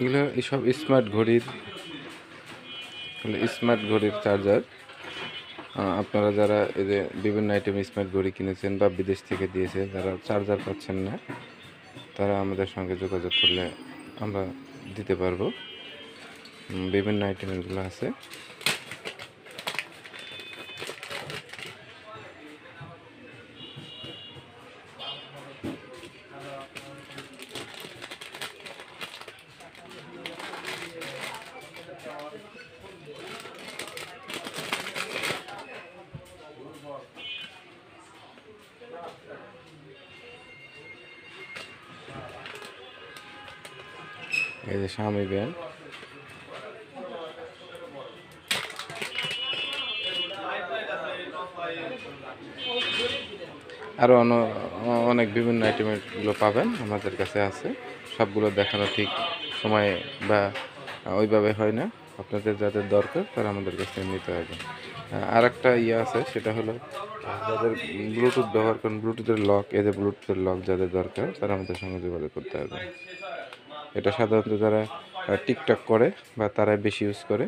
এগুলো এইসব স্মার্ট ঘড়ির চার্জার। আপনারা যারা এই যে বিভিন্ন আইটেম স্মার্ট ঘড়ি কিনেছেন বা বিদেশ থেকে দিয়েছে, যারা চার্জার পাচ্ছেন না, তারা আমাদের সঙ্গে যোগাযোগ করলে আমরা দিতে পারবো। বিভিন্ন আইটেমগুলো আছে। এই যে স্বামী ব্যান্ড, আরও অনেক বিভিন্ন আইটেমেরগুলো পাবেন আমাদের কাছে আছে। সবগুলো দেখানো ঠিক সময় বা ওইভাবে হয় না। আপনাদের যাদের দরকার তারা আমাদের কাছে নিতে হবে। আর একটা ইয়ে আছে, সেটা হলো যাদের ব্লুটুথ ব্যবহার করেন, ব্লুটুথের লক, এই যে ব্লুটুথের লক যাদের দরকার তারা আমাদের সঙ্গে যোগাযোগ করতে হবে। এটা সাধারণত যারা টিকটক করে বা তারাই বেশি ইউজ করে।